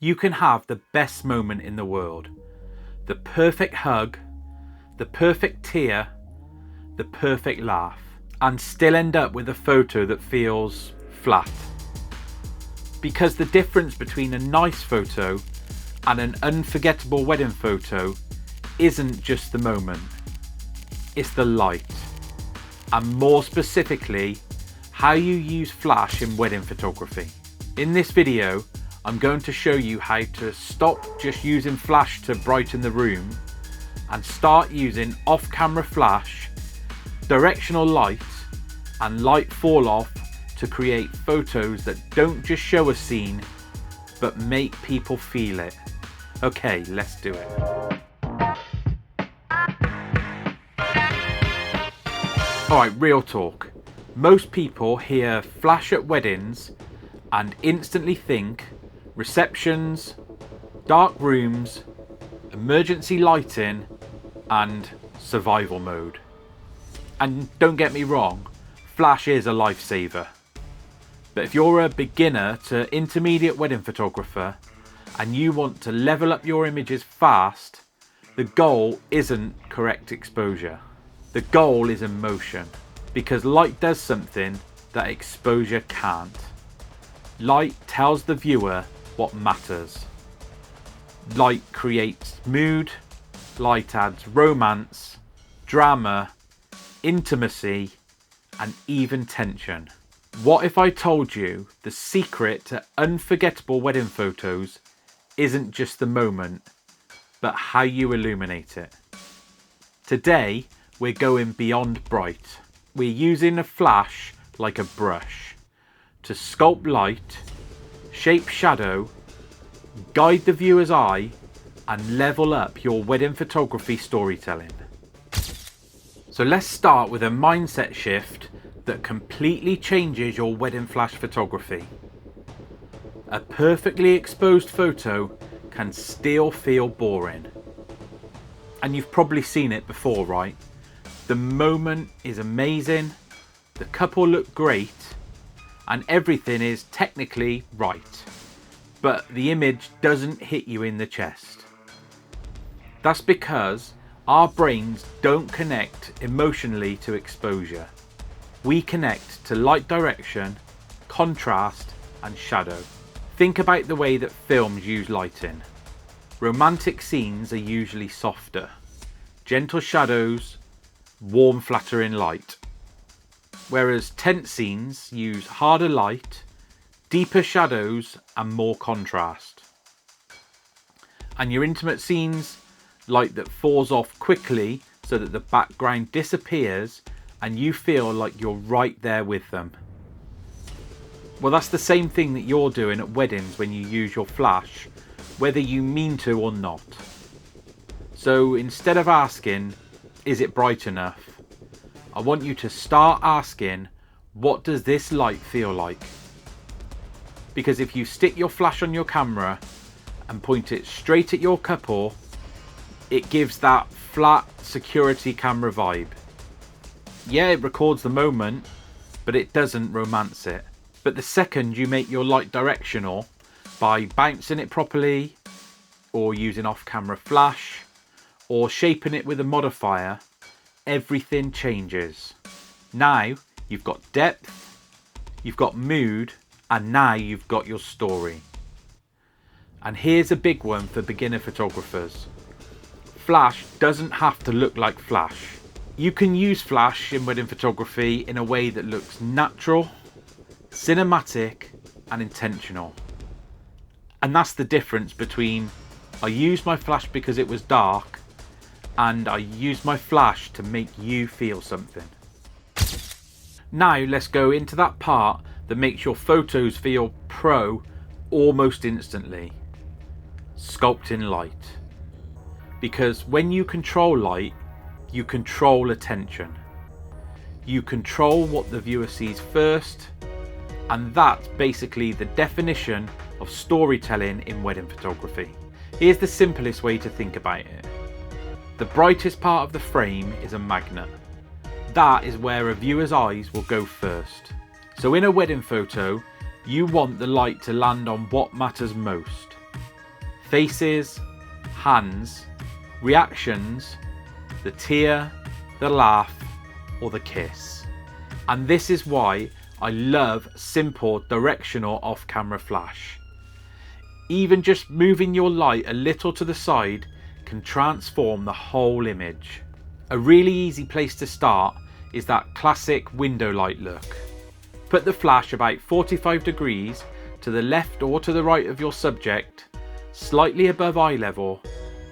You can have the best moment in the world, the perfect hug, the perfect tear, the perfect laugh, and still end up with a photo that feels flat. Because the difference between a nice photo and an unforgettable wedding photo isn't just the moment, it's the light, and more specifically, how you use flash in wedding photography. In this video, I'm going to show you how to stop just using flash to brighten the room and start using off-camera flash, directional light and light fall off to create photos that don't just show a scene but make people feel it. Okay, let's do it. Alright, real talk. Most people hear flash at weddings and instantly think receptions, dark rooms, emergency lighting and survival mode. And don't get me wrong, flash is a lifesaver. But if you're a beginner to intermediate wedding photographer and you want to level up your images fast, the goal isn't correct exposure. The goal is emotion, because light does something that exposure can't. Light tells the viewer what matters. Light creates mood, light adds romance, drama, intimacy, and even tension. What if I told you the secret to unforgettable wedding photos isn't just the moment, but how you illuminate it? Today, we're going beyond bright. We're using a flash like a brush to sculpt light, shape shadow, guide the viewer's eye, and level up your wedding photography storytelling. So let's start with a mindset shift that completely changes your wedding flash photography. A perfectly exposed photo can still feel boring. And you've probably seen it before, right? The moment is amazing, the couple look great, and everything is technically right, but the image doesn't hit you in the chest. That's because our brains don't connect emotionally to exposure. We connect to light direction, contrast, and shadow. Think about the way that films use lighting. Romantic scenes are usually softer, gentle shadows, warm flattering light. Whereas tense scenes use harder light, deeper shadows, and more contrast. And your intimate scenes, light that falls off quickly so that the background disappears and you feel like you're right there with them. Well, that's the same thing that you're doing at weddings when you use your flash, whether you mean to or not. So instead of asking, is it bright enough? I want you to start asking, what does this light feel like? Because if you stick your flash on your camera and point it straight at your couple, it gives that flat security camera vibe. Yeah, it records the moment, but it doesn't romance it. But the second you make your light directional by bouncing it properly, or using off-camera flash, or shaping it with a modifier, everything changes. Now you've got depth, you've got mood, and now you've got your story. And here's a big one for beginner photographers. Flash doesn't have to look like flash. You can use flash in wedding photography in a way that looks natural, cinematic, and intentional. And that's the difference between I used my flash because it was dark and I used my flash to make you feel something. Now let's go into that part that makes your photos feel pro almost instantly. Sculpting light. Because when you control light, you control attention. You control what the viewer sees first, and that's basically the definition of storytelling in wedding photography. Here's the simplest way to think about it. The brightest part of the frame is a magnet. That is where a viewer's eyes will go first. So in a wedding photo, you want the light to land on what matters most. faces, hands, reactions, the tear, the laugh, or the kiss. And this is why I love simple directional off-camera flash. Even just moving your light a little to the side can transform the whole image. A really easy place to start is that classic window light look. Put the flash about 45 degrees to the left or to the right of your subject, slightly above eye level,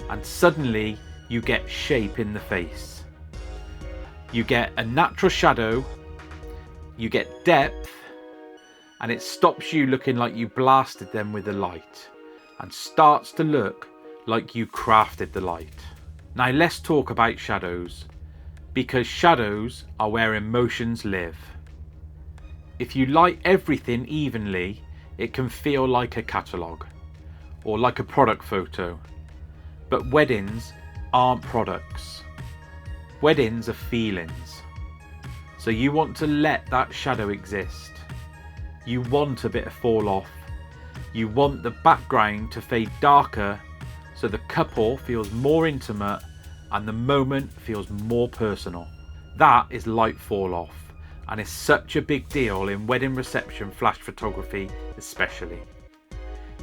and suddenly you get shape in the face. You get a natural shadow, you get depth, and it stops you looking like you blasted them with the light and starts to look like you crafted the light. Now let's talk about shadows, because shadows are where emotions live. If you light everything evenly, it can feel like a catalogue or like a product photo. But weddings aren't products. Weddings are feelings. So you want to let that shadow exist. You want a bit of fall off. You want the background to fade darker so the couple feels more intimate and the moment feels more personal. That is light fall off, and it's such a big deal in wedding reception flash photography especially.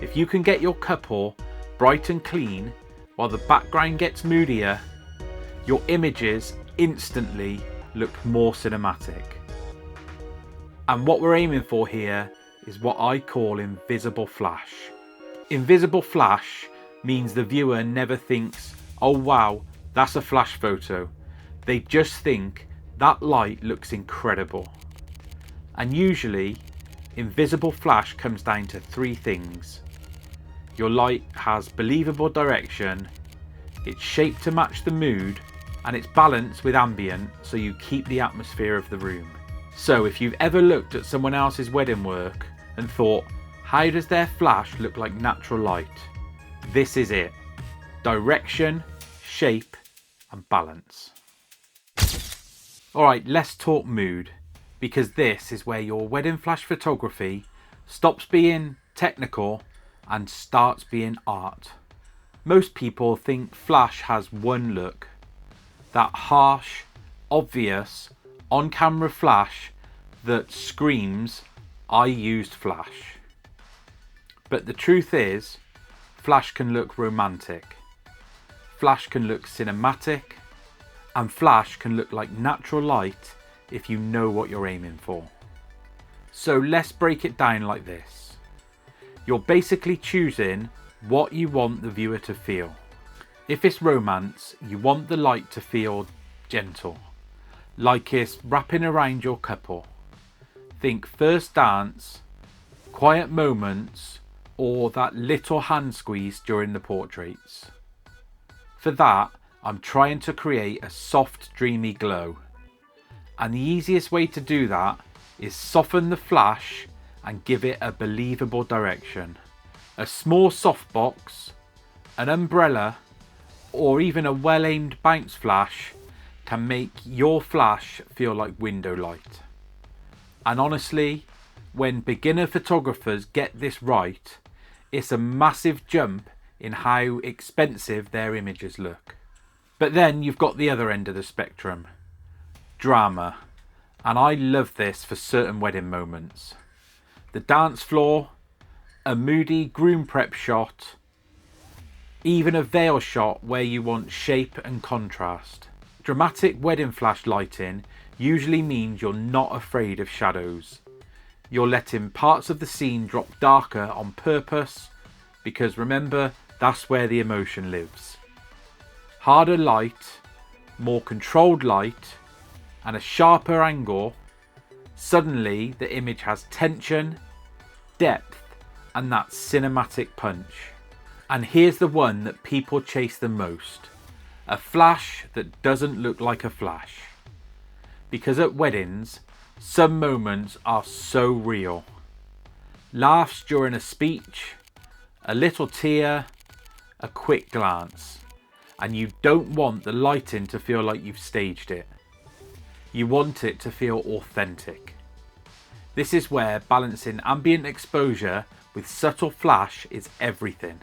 If you can get your couple bright and clean while the background gets moodier, your images instantly look more cinematic. And what we're aiming for here is what I call invisible flash. Invisible flash means the viewer never thinks, oh wow, that's a flash photo. They just think that light looks incredible. And usually, invisible flash comes down to three things. Your light has believable direction, it's shaped to match the mood, and it's balanced with ambient so you keep the atmosphere of the room. So if you've ever looked at someone else's wedding work and thought, how does their flash look like natural light? This is it. Direction, shape, and balance. Alright, let's talk mood, because this is where your wedding flash photography stops being technical and starts being art. Most people think flash has one look, that harsh, obvious, on-camera flash that screams, I used flash. But the truth is, flash can look romantic, flash can look cinematic, and flash can look like natural light if you know what you're aiming for. So let's break it down like this. You're basically choosing what you want the viewer to feel. If it's romance, you want the light to feel gentle, like it's wrapping around your couple. Think first dance, quiet moments, or that little hand squeeze during the portraits. For that, I'm trying to create a soft, dreamy glow. And the easiest way to do that is soften the flash and give it a believable direction. A small softbox, an umbrella, or even a well-aimed bounce flash can make your flash feel like window light. And honestly, when beginner photographers get this right, it's a massive jump in how expensive their images look. But then you've got the other end of the spectrum, drama, and I love this for certain wedding moments. The dance floor, a moody groom prep shot, even a veil shot where you want shape and contrast. Dramatic wedding flash lighting usually means you're not afraid of shadows. You're letting parts of the scene drop darker on purpose, because remember, that's where the emotion lives. Harder light, more controlled light, and a sharper angle, suddenly the image has tension, depth, and that cinematic punch. And here's the one that people chase the most. A flash that doesn't look like a flash. Because at weddings, some moments are so real. Laughs during a speech, a little tear, a quick glance. And you don't want the lighting to feel like you've staged it. You want it to feel authentic. This is where balancing ambient exposure with subtle flash is everything.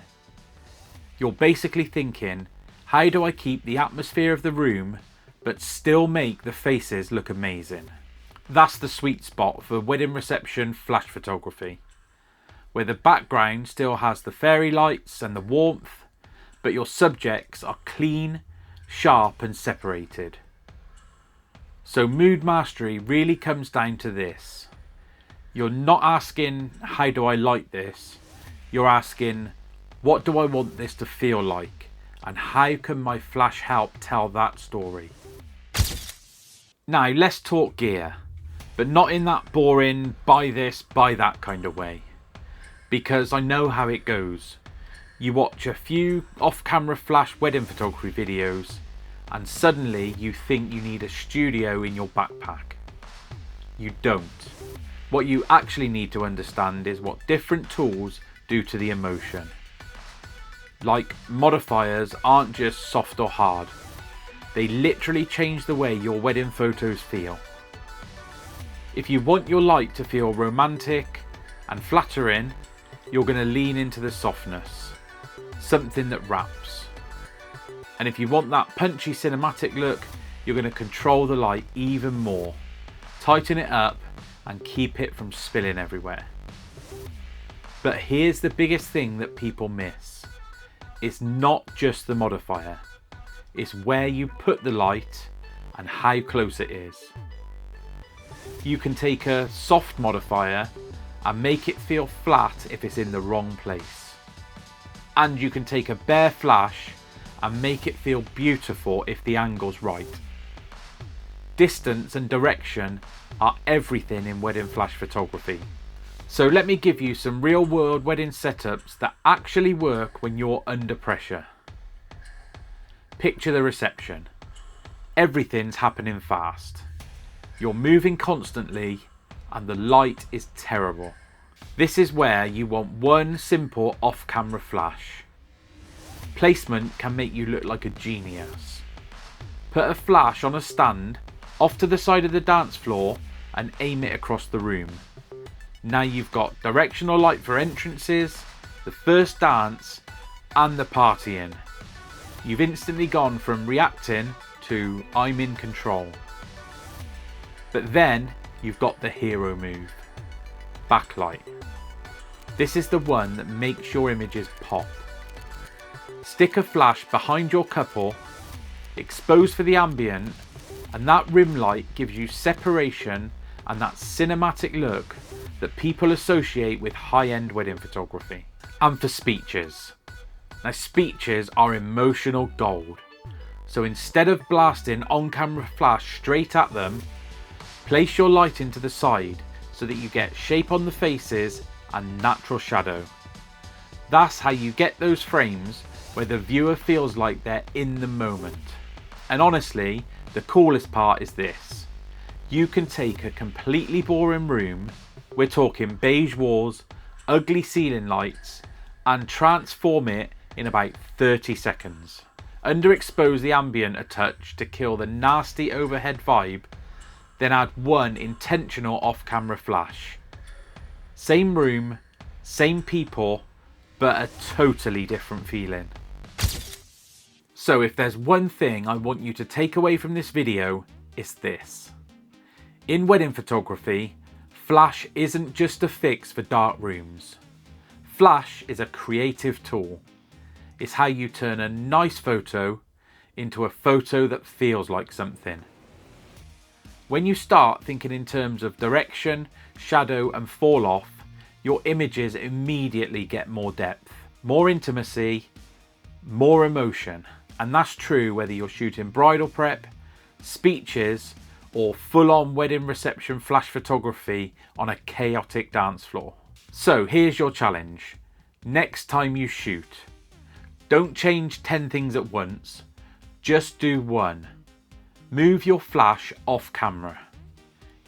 You're basically thinking, how do I keep the atmosphere of the room but still make the faces look amazing? That's the sweet spot for wedding reception flash photography, where the background still has the fairy lights and the warmth, but your subjects are clean, sharp and separated. So mood mastery really comes down to this. You're not asking, how do I light this? You're asking, what do I want this to feel like? And how can my flash help tell that story? Now let's talk gear, but not in that boring, buy this, buy that kind of way. Because I know how it goes. You watch a few off-camera flash wedding photography videos and suddenly you think you need a studio in your backpack. You don't. What you actually need to understand is what different tools do to the emotion. Like, modifiers aren't just soft or hard. They literally change the way your wedding photos feel. If you want your light to feel romantic and flattering, you're going to lean into the softness, something that wraps. And if you want that punchy cinematic look, you're going to control the light even more, tighten it up and keep it from spilling everywhere. But here's the biggest thing that people miss. It's not just the modifier. It's where you put the light and how close it is. You can take a soft modifier and make it feel flat if it's in the wrong place. And you can take a bare flash and make it feel beautiful if the angle's right. Distance and direction are everything in wedding flash photography. So let me give you some real world wedding setups that actually work when you're under pressure. Picture the reception. Everything's happening fast. You're moving constantly and the light is terrible. This is where you want one simple off-camera flash. Placement can make you look like a genius. Put a flash on a stand off to the side of the dance floor and aim it across the room. Now you've got directional light for entrances, the first dance and the partying. You've instantly gone from reacting to I'm in control. But then you've got the hero move, backlight. This is the one that makes your images pop. Stick a flash behind your couple, expose for the ambient, and that rim light gives you separation and that cinematic look that people associate with high-end wedding photography. And for speeches. Now speeches are emotional gold. So instead of blasting on-camera flash straight at them, place your light into the side so that you get shape on the faces and natural shadow. That's how you get those frames where the viewer feels like they're in the moment. And honestly, the coolest part is this. You can take a completely boring room, we're talking beige walls, ugly ceiling lights, and transform it in about 30 seconds. Underexpose the ambient a touch to kill the nasty overhead vibe, then add one intentional off-camera flash. Same room, same people, but a totally different feeling. So if there's one thing I want you to take away from this video, it's this. In wedding photography, flash isn't just a fix for dark rooms. Flash is a creative tool. It's how you turn a nice photo into a photo that feels like something. When you start thinking in terms of direction, shadow and fall off, your images immediately get more depth, more intimacy, more emotion. And that's true whether you're shooting bridal prep, speeches, or full-on wedding reception flash photography on a chaotic dance floor. So here's your challenge. Next time you shoot, don't change 10 things at once, just do one. Move your flash off camera,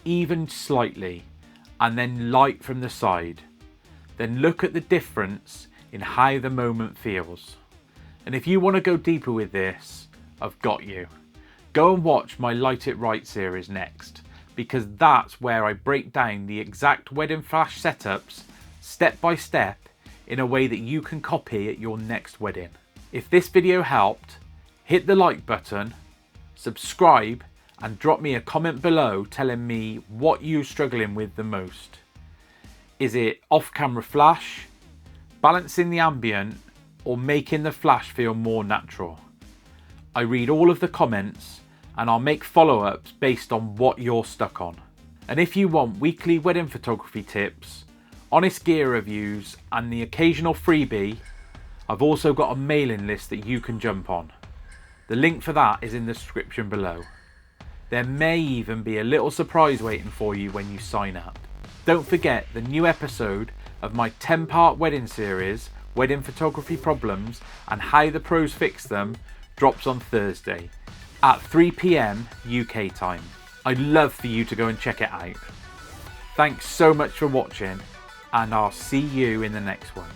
even slightly, and then light from the side. Then look at the difference in how the moment feels. And if you want to go deeper with this, I've got you. Go and watch my Light It Right series next, because that's where I break down the exact wedding flash setups step by step in a way that you can copy at your next wedding. If this video helped, hit the like button, subscribe, and drop me a comment below telling me what you're struggling with the most. Is it off-camera flash, balancing the ambient, or making the flash feel more natural? I read all of the comments and I'll make follow-ups based on what you're stuck on. And if you want weekly wedding photography tips, honest gear reviews, and the occasional freebie, I've also got a mailing list that you can jump on. The link for that is in the description below. There may even be a little surprise waiting for you when you sign up. Don't forget the new episode of my 10-part wedding series, Wedding Photography Problems and How the Pros Fix Them, drops on Thursday at 3 PM UK time. I'd love for you to go and check it out. Thanks so much for watching, and I'll see you in the next one.